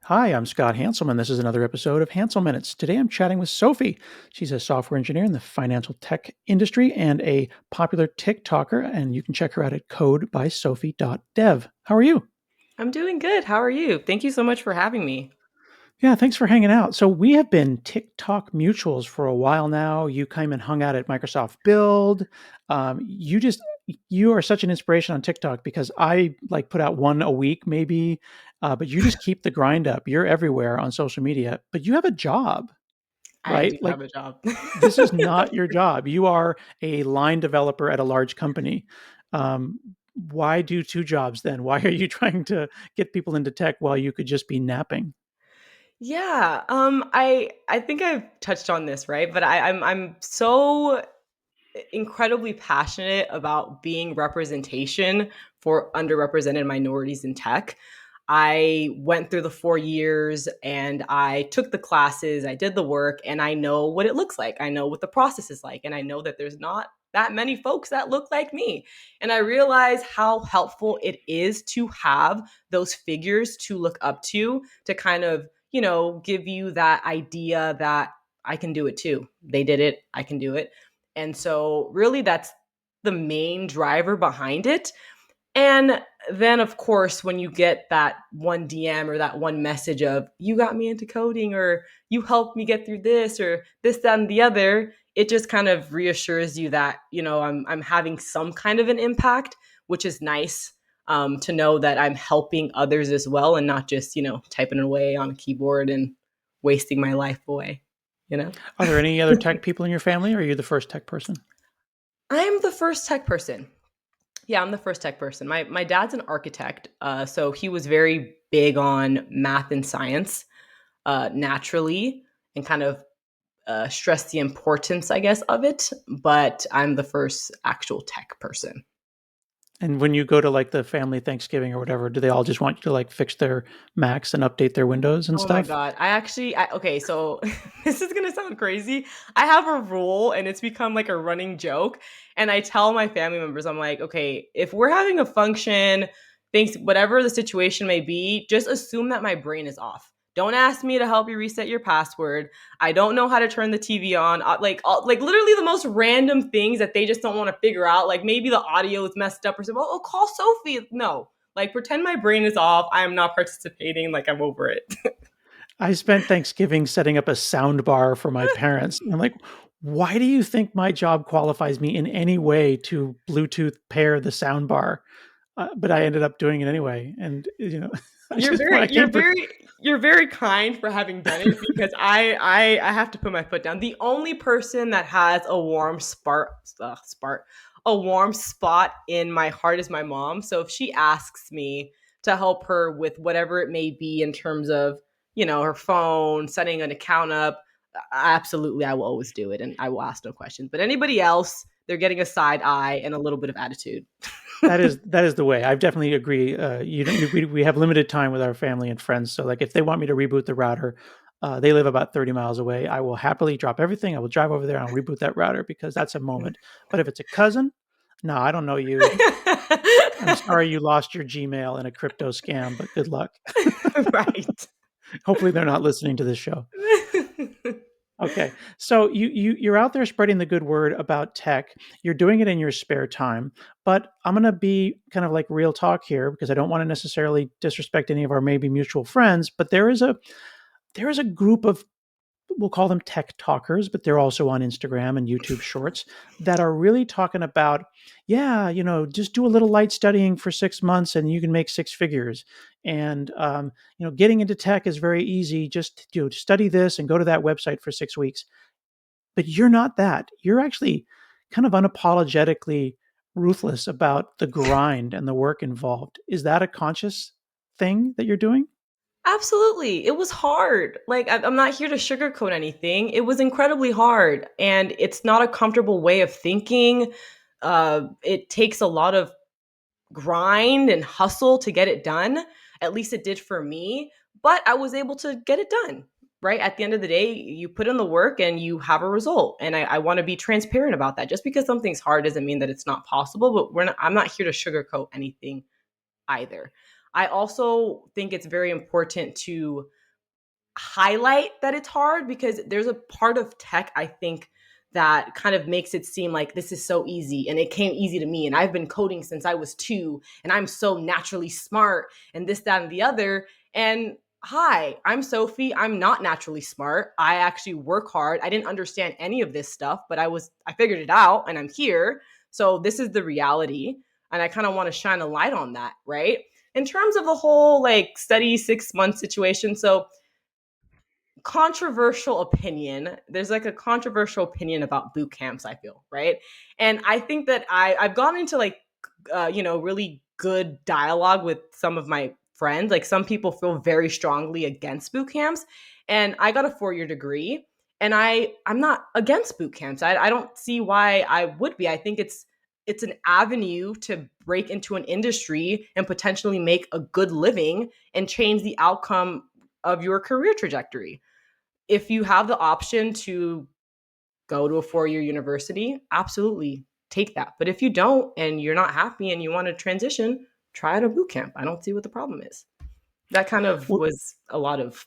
Hi, I'm Scott Hanselman. This is another episode of Hanselminutes. Today I'm chatting with Sophy. She's a software engineer in the financial tech industry and a popular TikToker, and you can check her out at codebysophy.dev. How are you? I'm doing good. How are you? Thank you so much for having me. Yeah, thanks for hanging out. So we have been TikTok mutuals for a while now. You came and hung out at Microsoft Build. You are such an inspiration on TikTok because I like put out one a week maybe, but you just keep the grind up. You're everywhere on social media, but you have a job, I right? do Like have a job. this is not your job. You are a line developer at a large company. Um, why do two jobs then? Why are you trying to get people into tech while you could just be napping? Yeah, I think I've touched on this, right? But I'm so incredibly passionate about being representation for underrepresented minorities in tech. I went through the 4 years and I took the classes, I did the work, and I know what it looks like. I know what the process is like, and I know that there's not that many folks that look like me. And I realize how helpful it is to have those figures to look up to kind of, give you that idea that I can do it too. They did it, I can do it. And so, really, that's the main driver behind it. And then, of course, when you get that one DM or that one message of, you got me into coding, or you helped me get through this, or this, that, and the other, it just kind of reassures you that, I'm having some kind of an impact, which is nice to know that I'm helping others as well and not just, typing away on a keyboard and wasting my life away, you know? Are there any other tech people in your family, or are you the first tech person? I'm the first tech person. Yeah, I'm the first tech person. My dad's an architect, so he was very big on math and science naturally, and kind of stressed the importance, I guess, of it. But I'm the first actual tech person. And when you go to like the family Thanksgiving or whatever, do they all just want you to like fix their Macs and update their Windows and Oh my stuff? God. Okay, so this is gonna sound crazy. I have a rule and it's become like a running joke. And I tell my family members, I'm like, okay, if we're having a function, things, whatever the situation may be, just assume that my brain is off. Don't ask me to help you reset your password. I don't know how to turn the TV on. Like literally the most random things that they just don't want to figure out. Like maybe the audio is messed up or something. Oh, call Sophie. No, like pretend my brain is off. I am not participating. Like I'm over it. I spent Thanksgiving setting up a sound bar for my parents. And I'm like, why do you think my job qualifies me in any way to Bluetooth pair the sound bar? But I ended up doing it anyway. And, You're I very came for. you're very kind for having done it because I have to put my foot down. The only person that has a a warm spot in my heart is my mom. So if she asks me to help her with whatever it may be in terms of, her phone, setting an account up, absolutely I will always do it and I will ask no questions. But anybody else, they're getting a side eye and a little bit of attitude. That is the way. I definitely agree. You don't, we have limited time with our family and friends, so like if they want me to reboot the router, they live about 30 miles away. I will happily drop everything. I will drive over there and I'll reboot that router because that's a moment. But if it's a cousin, no, I don't know you. I'm sorry you lost your Gmail in a crypto scam, but good luck. Right. Hopefully they're not listening to this show. Okay. So you're out there spreading the good word about tech. You're doing it in your spare time, but I'm going to be kind of like real talk here because I don't want to necessarily disrespect any of our maybe mutual friends, but there is a group of, we'll call them tech talkers, but they're also on Instagram and YouTube Shorts that are really talking about, yeah, just do a little light studying for 6 months and you can make six figures. And getting into tech is very easy. Just study this and go to that website for 6 weeks. But you're not that. You're actually kind of unapologetically ruthless about the grind and the work involved. Is that a conscious thing that you're doing? Absolutely. It was hard. Like, I'm not here to sugarcoat anything. It was incredibly hard. And it's not a comfortable way of thinking. It takes a lot of grind and hustle to get it done. At least it did for me. But I was able to get it done. Right. At the end of the day, you put in the work and you have a result. And I want to be transparent about that. Just because something's hard doesn't mean that it's not possible. But I'm not here to sugarcoat anything either. I also think it's very important to highlight that it's hard, because there's a part of tech, I think, that kind of makes it seem like this is so easy and it came easy to me, and I've been coding since I was 2 and I'm so naturally smart and this, that, and the other. And hi, I'm Sophie. I'm not naturally smart. I actually work hard. I didn't understand any of this stuff, but I figured it out and I'm here. So this is the reality. And I kind of want to shine a light on that, right? In terms of the whole like study 6 month situation. So controversial opinion. There's like a controversial opinion about boot camps, I feel, right? And I think that I've gone into like really good dialogue with some of my friends. Like some people feel very strongly against boot camps, and I got a 4-year degree, and I'm not against boot camps. I don't see why I would be. I think it's an avenue to break into an industry and potentially make a good living and change the outcome of your career trajectory. If you have the option to go to a 4-year university, absolutely take that. But if you don't and you're not happy and you want to transition, try out a boot camp. I don't see what the problem is. That kind of Well, was a lot of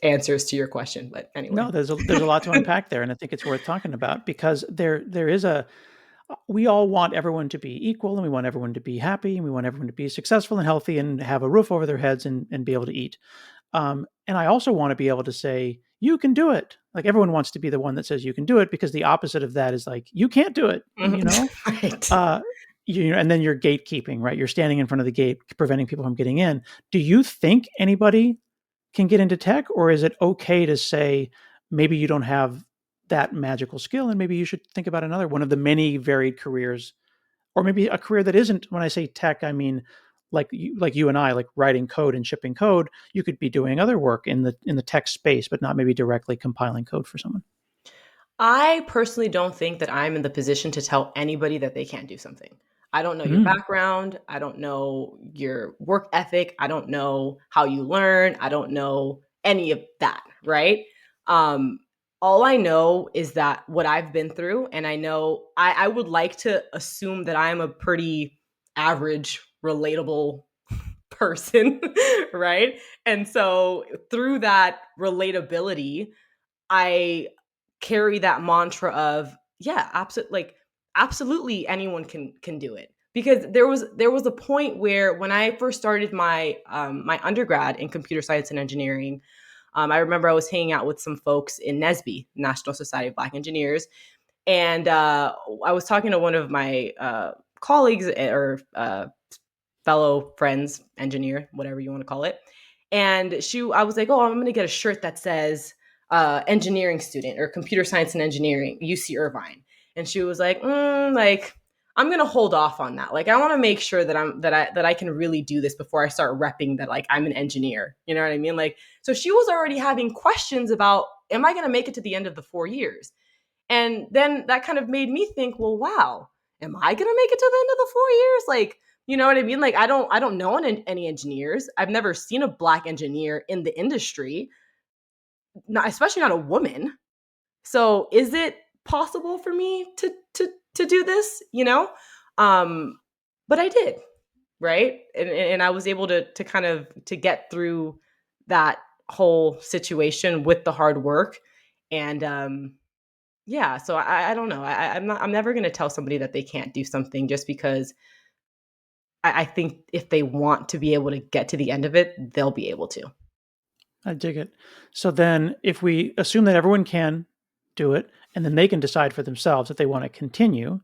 answers to your question, but anyway. no, there's a lot to unpack there, and I think it's worth talking about because there is a we all want everyone to be equal, and we want everyone to be happy, and we want everyone to be successful and healthy and have a roof over their heads and be able to eat. And I also want to be able to say, you can do it. Like everyone wants to be the one that says you can do it, because the opposite of that is like, you can't do it. Mhm. Right. Uh, and then you're gatekeeping, right? You're standing in front of the gate, preventing people from getting in. Do you think anybody can get into tech, or is it okay to say maybe you don't have that magical skill and maybe you should think about another one of the many varied careers, or maybe a career that isn't, when I say tech, I mean like you and I, like writing code and shipping code. You could be doing other work in the tech space, but not maybe directly compiling code for someone. I personally don't think that I'm in the position to tell anybody that they can't do something. I don't know your Mm. background. I don't know your work ethic. I don't know how you learn. I don't know any of that, right? Um, all I know is that what I've been through, and I know I would like to assume that I'm a pretty average, relatable person, right? And so through that relatability, I carry that mantra of, yeah, absolutely anyone can do it. Because there was a point where when I first started my undergrad in computer science and engineering, I remember I was hanging out with some folks in NSBE, National Society of Black Engineers, and I was talking to one of my colleagues, or fellow friends, engineer, whatever you want to call it. And I was like, oh, I'm going to get a shirt that says engineering student or computer science and engineering, UC Irvine. And she was like, like, I'm going to hold off on that. Like, I want to make sure that I can really do this before I start repping that, like, I'm an engineer. You know what I mean? Like, so she was already having questions about, am I going to make it to the end of the 4 years? And then that kind of made me think, well, wow, am I going to make it to the end of the 4 years? Like, you know what I mean? Like, I don't know any engineers. I've never seen a black engineer in the industry, not especially not a woman. So, is it possible for me to do this? Um, but I did, right? And I was able to kind of to get through that whole situation with the hard work. And yeah, so I don't know. I'm never gonna tell somebody that they can't do something just because I think if they want to be able to get to the end of it, they'll be able to. I dig it. So then, if we assume that everyone can do it, and then they can decide for themselves if they want to continue,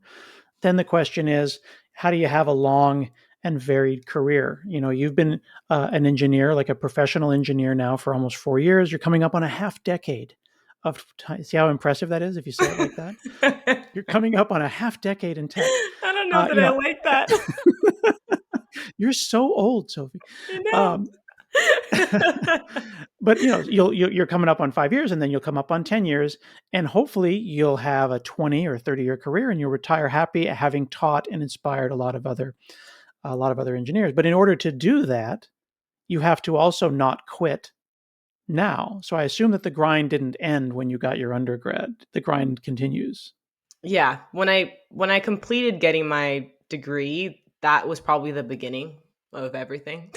then the question is, how do you have a long and varied career? You've been an engineer, like a professional engineer now for almost 4 years. You're coming up on a half decade of time. See how impressive that is if you say it like that? I You're coming up on a half decade in tech. don't know Uh, that you I know, like that. you're so old, Sophie. I know. Um, but you're coming up on 5 years, and then you'll come up on 10 years, and hopefully you'll have a 20 or 30-year career, and you'll retire happy, having taught and inspired a lot of other engineers. But in order to do that, you have to also not quit now. So I assume that the grind didn't end when you got your undergrad. The grind continues. Yeah, when I completed getting my degree, that was probably the beginning of everything.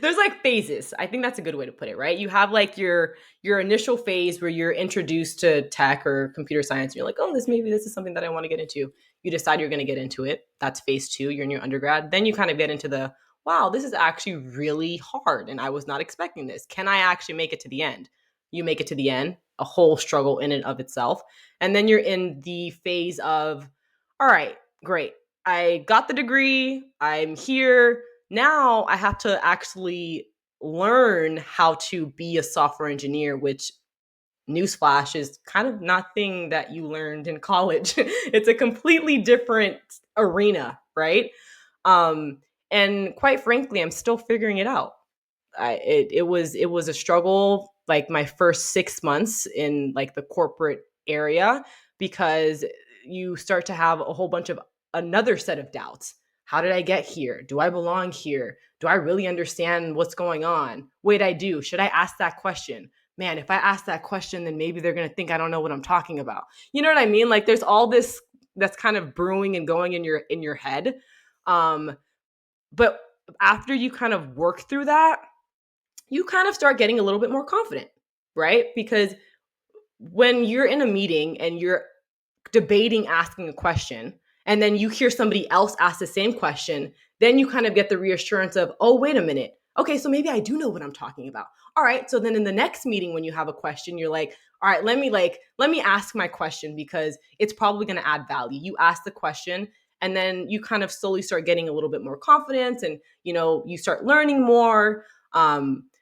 There's like phases. I think that's a good way to put it, right? You have like your initial phase where you're introduced to tech or computer science and you're like, "Oh, this is something that I want to get into." You decide you're going to get into it. That's phase 2. You're in your undergrad. Then you kind of get into the, "Wow, this is actually really hard and I was not expecting this. Can I actually make it to the end?" You make it to the end, a whole struggle in and of itself. And then you're in the phase of, "All right, great. I got the degree. I'm here. Now I have to actually learn how to be a software engineer," which, newsflash, is kind of nothing that you learned in college. It's a completely different arena, right? Um, and quite frankly, I'm still figuring it out. It was a struggle like my first 6 months in like the corporate area, because you start to have a whole bunch of another set of doubts. How did I get here? Do I belong here? Do I really understand what's going on? Wait, I do. Should I ask that question? Man, if I ask that question, then maybe they're going to think I don't know what I'm talking about. You know what I mean? Like there's all this that's kind of brewing and going in your head. Um, but after you kind of work through that, you kind of start getting a little bit more confident, right? Because when you're in a meeting and you're debating asking a question, and then you hear somebody else ask the same question, then you kind of get the reassurance of, "Oh, wait a minute. Okay, so maybe I do know what I'm talking about." All right, so then in the next meeting when you have a question, you're like, "All right, let me ask my question because it's probably going to add value." You ask the question, and then you kind of slowly start getting a little bit more confidence, and you start learning more.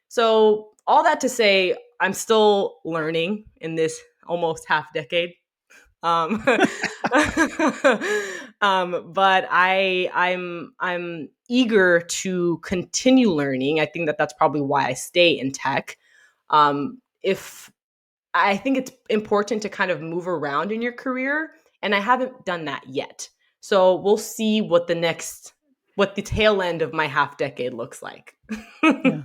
So all that to say, I'm still learning in this almost half decade. Um, but I'm eager to continue learning. I think that that's probably why I stay in tech. If I think it's important to kind of move around in your career, and I haven't done that yet. So we'll see what the tail end of my half decade looks like. Yeah.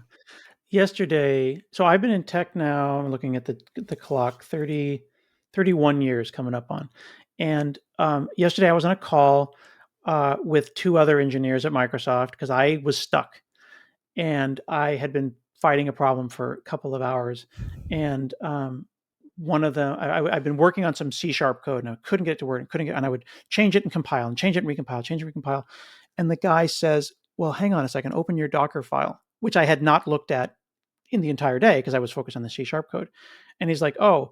Yesterday, so I've been in tech now, I'm looking at the clock, 31 years coming up on. And yesterday I was on a call with two other engineers at Microsoft because I was stuck and I had been fighting a problem for a couple of hours. And one of them, I've been working on some C# code and I couldn't get it to work, and I would change it and compile and change it and recompile, change it and recompile. And the guy says, "Well, hang on a second, open your Docker file," which I had not looked at in the entire day because I was focused on the C# code. And he's like, "Oh,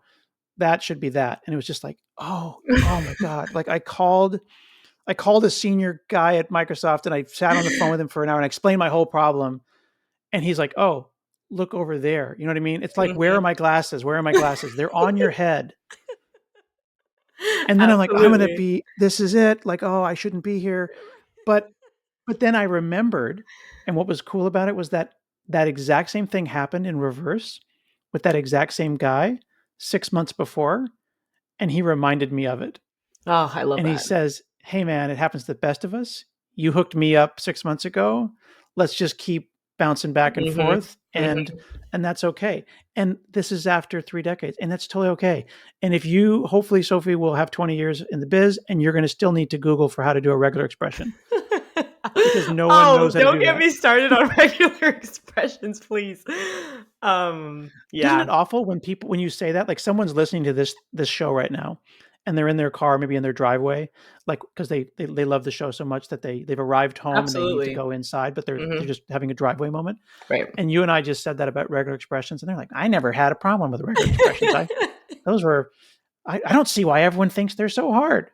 that should be that." And it was just like, oh my God. Like I called a senior guy at Microsoft and I sat on the phone with him for an hour and I explained my whole problem. And he's like, "Oh, look over there." You know what I mean? It's like, where are Mhm. my glasses? Where are my glasses? They're on your head. And then I'm like, I'm gonna Absolutely. be, this is it. Like, oh, I shouldn't be here. But then I remembered, and what was cool about it was that that exact same thing happened in reverse with that exact same guy 6 months before, and he reminded me of it. Oh, I love And he that. says, "Hey man, it happens to the best of us. You hooked me up 6 months ago. Let's just keep bouncing back and Mhm. forth, and Mhm. that's okay." And this is after 3 decades, and that's totally okay. And if you, hopefully, Sophie will have 20 years in the biz, and you're going to still need to Google for how to do a regular expression because no one knows Oh, how to don't do get that. me started on regular expressions, please. Isn't Yeah, it awful when people, when you say that, like someone's listening to this show right now, and they're in their car, maybe in their driveway, like because they love the show so much that they've arrived home and they need to absolutely. go inside, but they're Mhm. just having a driveway moment. Right. And you and I just said that about regular expressions, and they're like, "I never had a problem with regular expressions. I those were I don't see why everyone thinks they're so hard."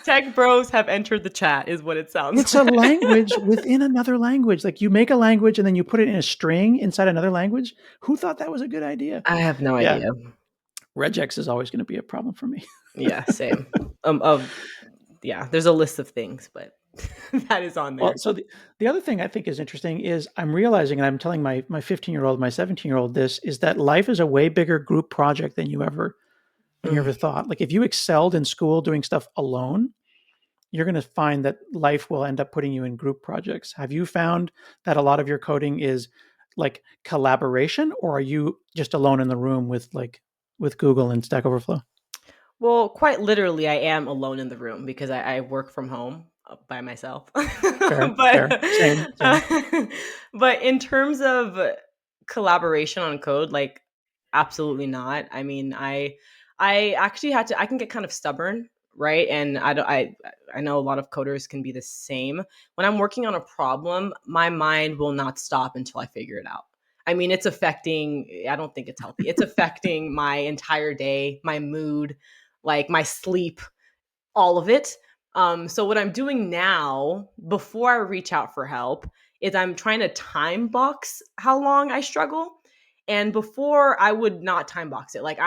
Tech bros have entered the chat is what it sounds It's a like. language within another language. Like you make a language and then you put it in a string inside another language. Who thought that was a good idea? I have no Yeah, idea. regex is always going to be a problem for me. Yeah, same. Of Yeah, there's a list of things, but that is on Well, there. so the other thing I think is interesting is I'm realizing, and I'm telling my 15-year-old, my 17-year-old this, is that life is a way bigger group project than you Mm. ever thought. Like if you excelled in school doing stuff alone, you're going to find that life will end up putting you in group projects. Have you found that a lot of your coding is like collaboration, or are you just alone in the room with Google and Stack Overflow? Well, quite literally, I am alone in the room because I work from home. by myself. Fair, fair. but Same, uh, same. but in terms of collaboration on code, like absolutely not. I mean, I actually had to. I can get kind of stubborn, right? And I don't. I know a lot of coders can be the same. When I'm working on a problem, my mind will not stop until I figure it out. I mean, it's affecting. I don't think it's healthy. It's affecting my entire day, my mood, like my sleep, all of it. So what I'm doing now, before I reach out for help, is I'm trying to time box how long I struggle. And before I would not time box it. Like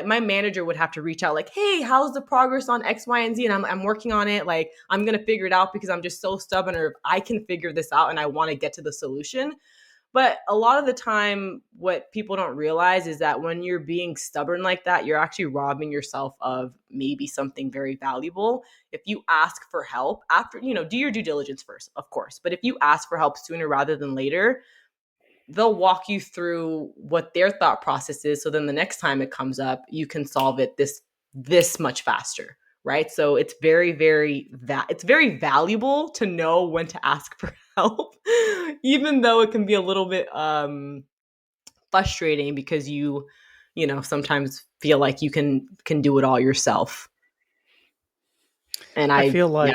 my manager would have to reach out, like, hey, how's the progress on X, Y, and Z? And I'm working on it. Like, I'm gonna figure it out because I'm just so stubborn, or if I can figure this out and I want to get to the solution. But a lot of the time, what people don't realize is that when you're being stubborn like that, you're actually robbing yourself of maybe something very valuable. If you ask for help after, do your due diligence first, of course. But if you ask for help sooner rather than later, they'll walk you through what their thought process is. So then the next time it comes up, you can solve it this much faster. Right. So it's it's very valuable to know when to ask for help, even though it can be a little bit frustrating because sometimes feel like you can do it all yourself. And I I feel like,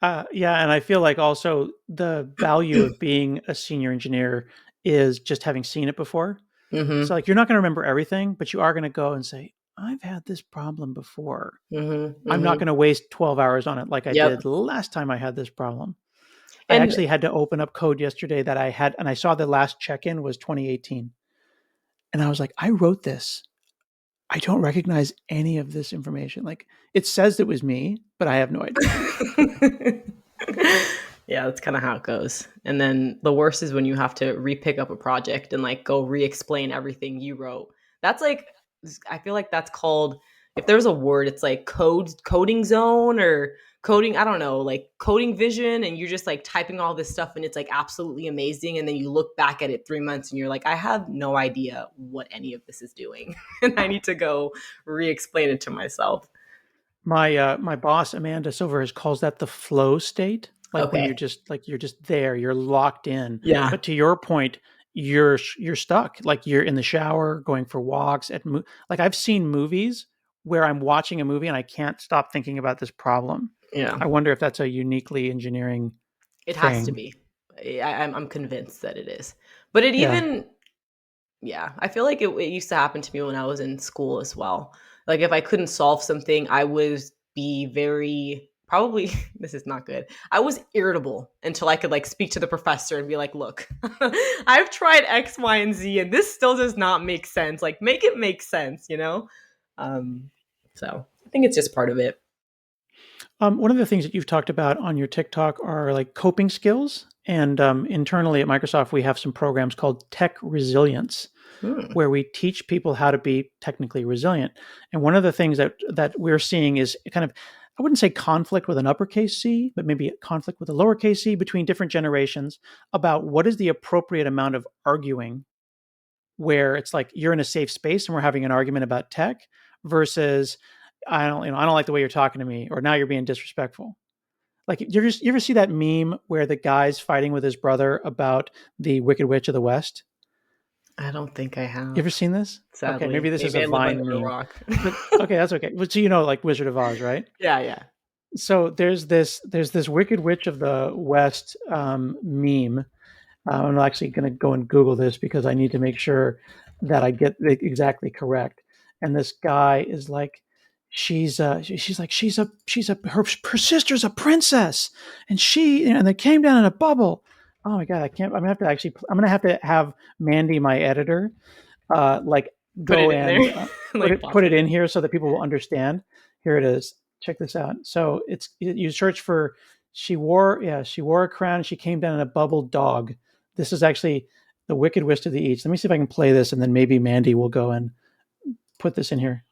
yeah. yeah, and I feel like also the value of being a senior engineer is just having seen it before. So, Mhm. like, you're not going to remember everything, but you are going to go and say, I've had this problem before. Mhm. I'm not Mhm. going to waste 12 hours on it like I Yep. did last time I had this problem. I And actually had to open up code yesterday that I had, and I saw the last check in was 2018. And I was like, I wrote this. I don't recognize any of this information. Like, it says it was me, but I have no idea. yeah, that's kind of how it goes. And then the worst is when you have to re-pick up a project and like go re-explain everything you wrote. That's like, I feel like that's called, if there's a word, it's like coding zone or coding, I don't know, like coding vision. And you're just like typing all this stuff and it's like absolutely amazing. And then you look back at it 3 months and you're like, I have no idea what any of this is doing. And I need to go re-explain it to myself. My boss Amanda Silver calls that the flow state, like when Okay. you're just there, you're locked in. Yeah. But to your point, you're stuck. Like you're in the shower, going for walks like I've seen movies where I'm watching a movie and I can't stop thinking about this problem. Yeah. I wonder if that's a uniquely engineering It has to thing. be. I'm convinced that it is. But it Yeah. even, yeah, I feel like it used to happen to me when I was in school as well. Like if I couldn't solve something, I would be very probably this is not good. I was irritable until I could like speak to the professor and be like, "Look, I've tried X, Y, and Z, and this still does not make sense. Like, make it make sense, you know?" Um, so I think it's just part of it. One of the things that you've talked about on your TikTok are like coping skills. And internally at Microsoft, we have some programs called Tech Resilience, Hmm. where we teach people how to be technically resilient. And one of the things that we're seeing is kind of, I wouldn't say conflict with an uppercase C, but maybe conflict with a lowercase c between different generations about what is the appropriate amount of arguing, where it's like you're in a safe space and we're having an argument about tech versus I don't like the way you're talking to me, or now you're being disrespectful. Like you ever see that meme where the guy's fighting with his brother about the Wicked Witch of the West? I don't think I You have, ever seen this? Okay, maybe sadly. this is Maybe a I live under Vine a meme, rock. but okay, that's okay. But so like Wizard of Oz, right? Yeah, yeah. So there's this Wicked Witch of the West meme. I'm actually going to go and Google this because I need to make sure that I get it exactly correct. And this guy is like, she's like her sister's a princess, and they came down in a bubble. Oh my god, I can't. I'm gonna have to have Mandy, my editor, like Put go it in and there, like put pop it it in in. here so that people will understand. Here it is. Check this out. So you search for she wore a crown. She came down in a bubbled dog. This is actually the Wicked Witch of the East. Let me see if I can play this, and then maybe Mandy will go and put this in here.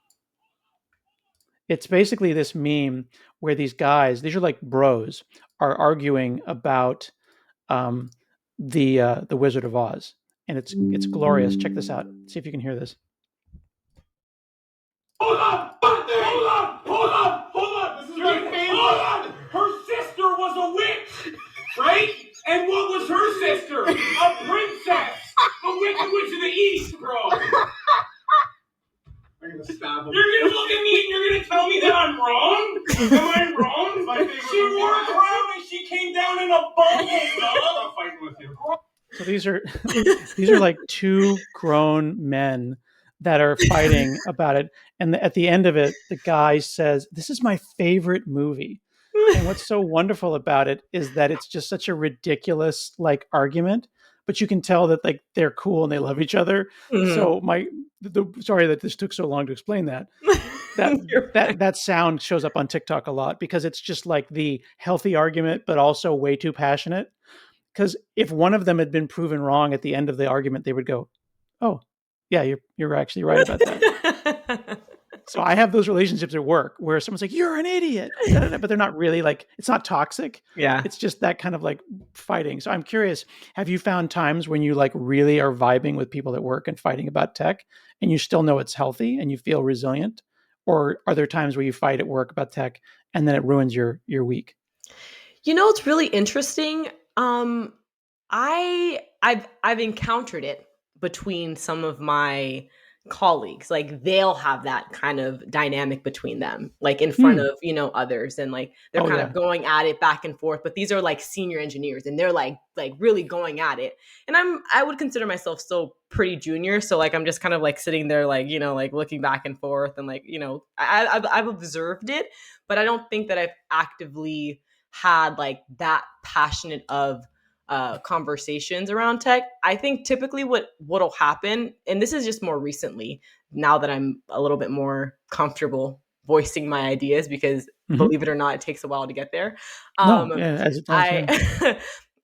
It's basically this meme where these are like bros, are arguing about um, the Wizard of Oz, and it's glorious. Check this out. See if you can hear this. Hold on! Hold on! Hold on! Hold on! This is my favorite. Hold on! Her right? And what was her sister? A princess, a wicked witch of the east, bro. I'm gonna stab him. You're gonna look at me and you're gonna tell me that I'm wrong? Am I wrong? She wore a crown and she came down in a bubble, dog. I'm not fighting with you. So these are like two grown men that are fighting about it, and at the end of it, the guy says, "This is my favorite movie." And what's so wonderful about it is that it's just such a ridiculous like argument, but you can tell that like they're cool and they love each other. So sorry that this took so long to explain that. That sound shows up on TikTok a lot because it's just like the healthy argument, but also way too passionate. Because if one of them had been proven wrong at the end of the argument, they would go, "Oh, yeah, you're actually right about that." So I have those relationships at work where someone's like, "You're an idiot," but they're not really like, it's not toxic. Yeah. It's just that kind of like fighting. So I'm curious, have you found times when you like really are vibing with people at work and fighting about tech and you still know it's healthy and you feel resilient? Or are there times where you fight at work about tech and then it ruins your week? It's really interesting. I've encountered it between some of my colleagues. Like they'll have that kind of dynamic between them, like in front Hmm. of, others, and like they're Oh kind yeah. of going at it back and forth. But these are like senior engineers and they're like really going at it. And I would consider myself still pretty junior. So like I'm just kind of like sitting there like, like looking back and forth and like, I've observed it, but I don't think that I've actively had like that passionate of conversations around tech. I think typically what'll happen, and this is just more recently, now that I'm a little bit more comfortable voicing my ideas, because Hmm. believe it or not, it takes a while to get there. No, yeah, as it does, yeah. I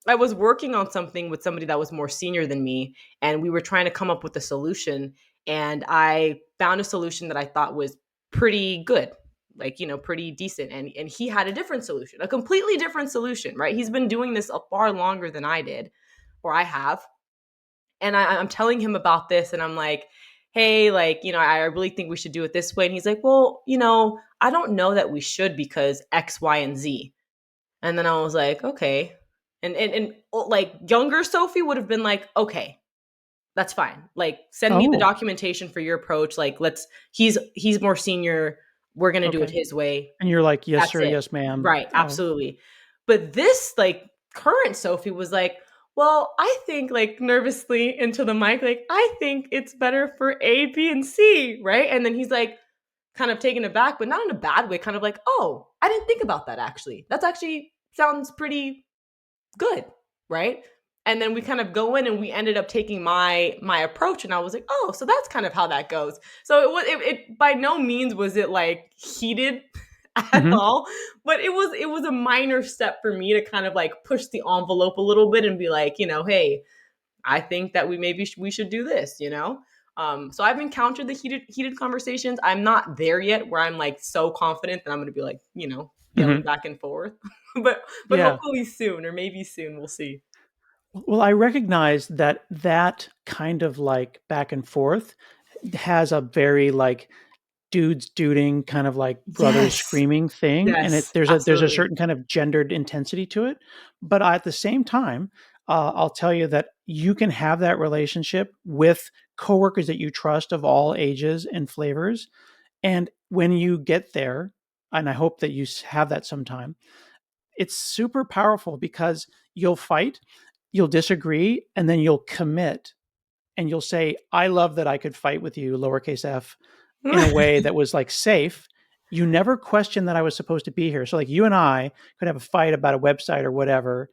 I was working on something with somebody that was more senior than me, and we were trying to come up with a solution. And I found a solution that I thought was pretty good, like pretty decent, and he had a different solution, a completely different solution, right? He's been doing this a far longer than I did, or I have. And I'm telling him about this, and I'm like, hey, like, I really think we should do it this way. And he's like, well, I don't know that we should because X, Y, and Z. And then I was like, okay. And like younger Sophie would have been like, okay, that's fine. Like, send me the Oh, documentation for your approach. Like, he's more senior. We're gonna do it okay. his way. And you're like, "Yes, That's sir. it. Yes, ma'am." Right, Oh, absolutely. But this like current Sophie was like, well, I think, like, nervously into the mic, like, I think it's better for A, B, and C, right? And then he's like kind of taken aback, but not in a bad way, kind of like, oh, I didn't think about that actually. That's actually sounds pretty good, right? And then we kind of go in and we ended up taking my approach, and I was like, oh, so that's kind of how that goes. So it by no means was it like heated at mhm, all, but it was a minor step for me to kind of like push the envelope a little bit and be like, hey, I think that we should do this. So I've encountered the heated conversations. I'm not there yet where I'm like so confident that I'm going to be like, yelling mhm. back and forth. but Yeah. hopefully soon, or maybe soon, we'll see. Well, I recognize that that kind of like back and forth has a very like dudes duding kind of like brothers Yes. screaming thing, and Yes, there's a absolutely. certain kind of gendered intensity to it. But at the same time, I'll tell you that you can have that relationship with coworkers that you trust of all ages and flavors. And when you get there, and I hope that you have that sometime, it's super powerful because you'll fight, you'll disagree, and then you'll commit and you'll say, I love that I could fight with you, lowercase f, in a way that was like safe. You never questioned that I was supposed to be here. So, like, you and I could have a fight about a website or whatever.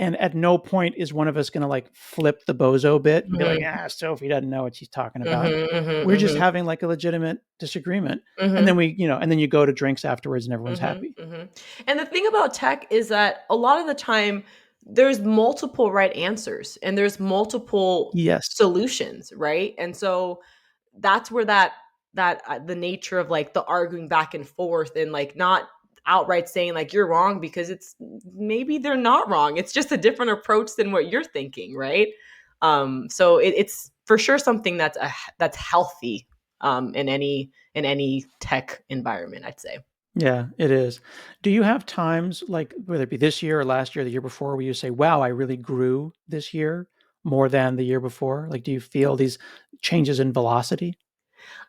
And at no point is one of us going to like flip the bozo bit and be like, Mhm, Sophie doesn't know what she's talking about. mhm, mhm, We're just mhm, having like a legitimate disagreement. And then mhm. and then you go to drinks afterwards and everyone's Mhm, happy. mhm. And the thing about tech is that a lot of the time there's multiple right answers and there's multiple Yes. solutions, right? And so that's where that the nature of like the arguing back and forth and like not outright saying like you're wrong, because it's maybe they're not wrong. It's just a different approach than what you're thinking, right? So it's for sure something that's healthy in any tech environment, I'd say. Yeah, it is. Do you have times, like, whether it be this year or last year, the year before, where you say, "Wow, I really grew this year more than the year before"? Like, do you feel these changes in velocity?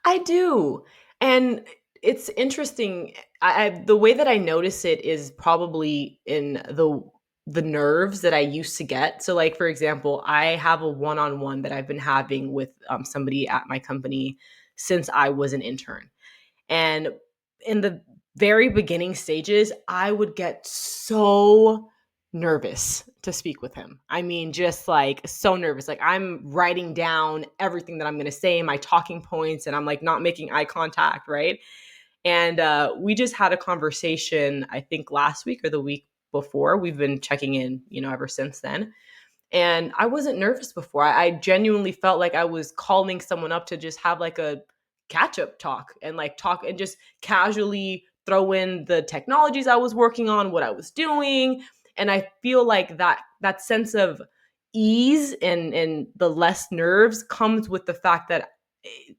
I do. And it's interesting. The way that I notice it is probably in the nerves that I used to get. So, like for example, I have a one-on-one that I've been having with somebody at my company since I was an intern. And in the very beginning stages, I would get so nervous to speak with him. I mean, just like so nervous. Like I'm writing down everything that I'm going to say, my talking points, and I'm like not making eye contact, right? And we just had a conversation, I think last week or the week before. We've been checking in, ever since then. And I wasn't nervous before. I genuinely felt like I was calling someone up to just have like a catch up talk and like talk and just casually throw in the technologies I was working on, what I was doing. And I feel like that sense of ease and the less nerves comes with the fact that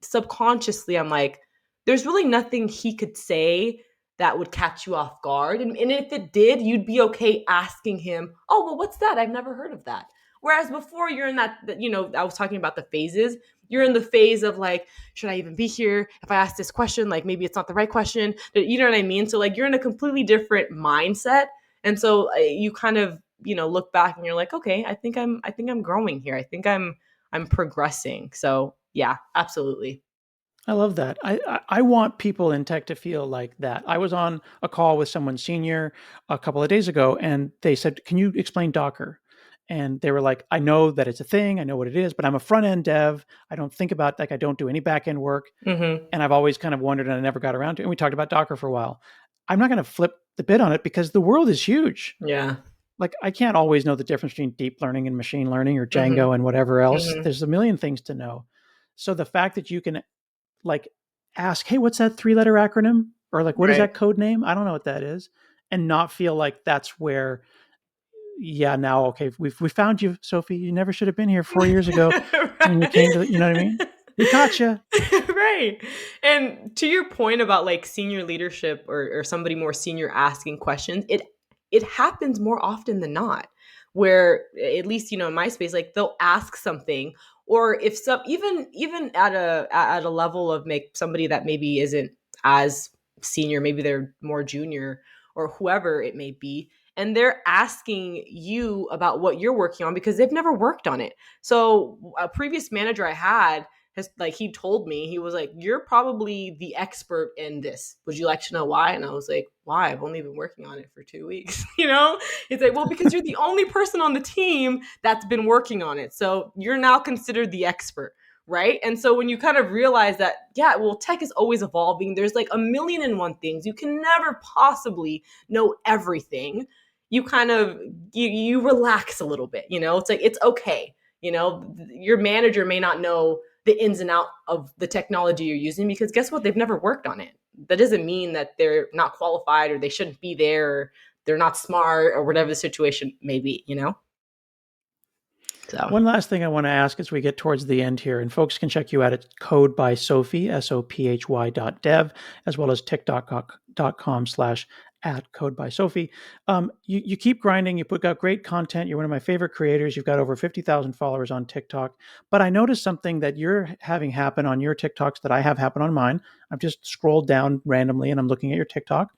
subconsciously I'm like, there's really nothing he could say that would catch you off guard. And if it did, you'd be okay asking him, oh, well, what's that? I've never heard of that. Whereas before you're in I was talking about the phases. You're in the phase of like, should I even be here? If I ask this question, like maybe it's not the right question. You know what I mean? So like you're in a completely different mindset. And so you kind of, look back and you're like, okay, I think I'm growing here. I'm progressing. So yeah, absolutely. I love that. I want people in tech to feel like that. I was on a call with someone senior a couple of days ago, and they said, "Can you explain Docker?" And they were like, "I know that it's a thing. I know what it is, but I'm a front end dev. I don't think about like I don't do any back end work, Mm-hmm. and I've always kind of wondered, and I never got around to it." And we talked about Docker for a while. I'm not going to flip the bid on it because the world is huge. Yeah. Like I can't always know the difference between deep learning and machine learning or Mm-hmm. Django and whatever else. Mm-hmm. There's a million things to know. So the fact that you can like ask, "Hey, what's that three-letter acronym?" Or like, "What is Right. that code name? I don't know what that is." And not feel like that's where, yeah, now, okay, we found you, Sophie. You never should have been here 4 years ago when you came to, you know what I mean? We caught you. Right. And to your point about like senior leadership or somebody more senior asking questions, it happens more often than not. Where at least in my space, like they'll ask something, or if some even at a level of make somebody that maybe isn't as senior, maybe they're more junior or whoever it may be, and they're asking you about what you're working on because they've never worked on it. So a previous manager I had has like he told me, he was like, you're probably the expert in this, would you like to know why? And I was like, why? I've only been working on it for 2 weeks. He's like, well, because you're the only person on the team that's been working on it, so you're now considered the expert, right? And so when you kind of realize that, yeah, well, tech is always evolving, there's like a million and one things, you can never possibly know everything, you kind of you relax a little bit. It's like it's okay. Your manager may not know the ins and out of the technology you're using because guess what? They've never worked on it. That doesn't mean that they're not qualified or they shouldn't be there or they're not smart or whatever the situation may be. So One last thing I want to ask as we get towards the end here, and folks can check you out at Code by Sophy, SOPHY.dev, as well as TikTok.com/ at Code by Sophy. You keep grinding. You put out great content. You're one of my favorite creators. You've got over 50,000 followers on TikTok. But I noticed something that you're having happen on your TikToks that I have happen on mine. I've just scrolled down randomly and I'm looking at your TikTok.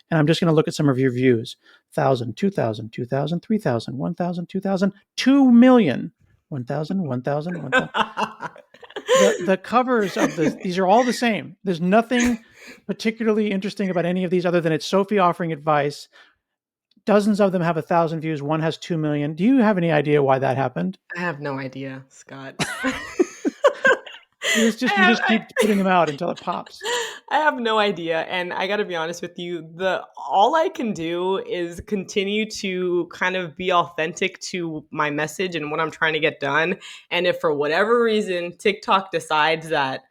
And I'm just going to look at some of your views. 1,000, 2,000, 2,000, 3,000, 1,000, 2,000, 2,000,000, 1,000, 1,000, 1,000. The covers of these are all the same. There's nothing particularly interesting about any of these other than it's Sophie offering advice. Dozens of them have 1,000 views. One has 2,000,000. Do you have any idea why that happened? I have no idea, Scott. You just keep putting them out until it pops. I have no idea, and I got to be honest with you. The all I can do is continue to kind of be authentic to my message and what I'm trying to get done. And if for whatever reason TikTok decides that,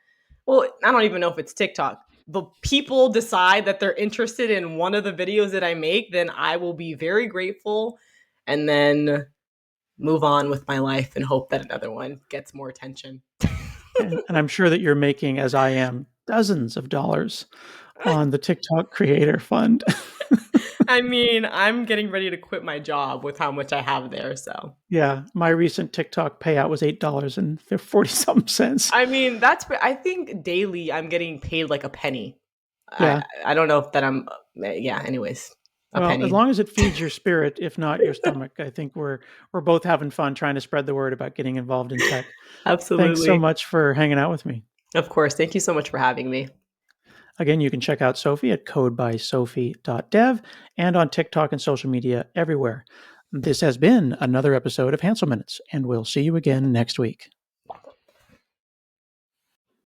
well, I don't even know if it's TikTok, but people decide that they're interested in one of the videos that I make, then I will be very grateful, and then move on with my life and hope that another one gets more attention. And I'm sure that you're making, as I am, dozens of dollars on the TikTok Creator Fund. I mean, I'm getting ready to quit my job with how much I have there. So, Yeah, my recent TikTok payout was $8.40 something. I mean, I think daily I'm getting paid like a penny. I, Yeah. I don't know if that yeah, anyways, a Well, as penny. long as it feeds your spirit, if not your stomach, I think we're both having fun trying to spread the word about getting involved in tech. Thanks so Absolutely. much for hanging out with me. Of course. Thank you so much for having me. Again, you can check out Sophy at codebysophie.dev and on TikTok and social media everywhere. This has been another episode of Hanselminutes, and we'll see you again next week.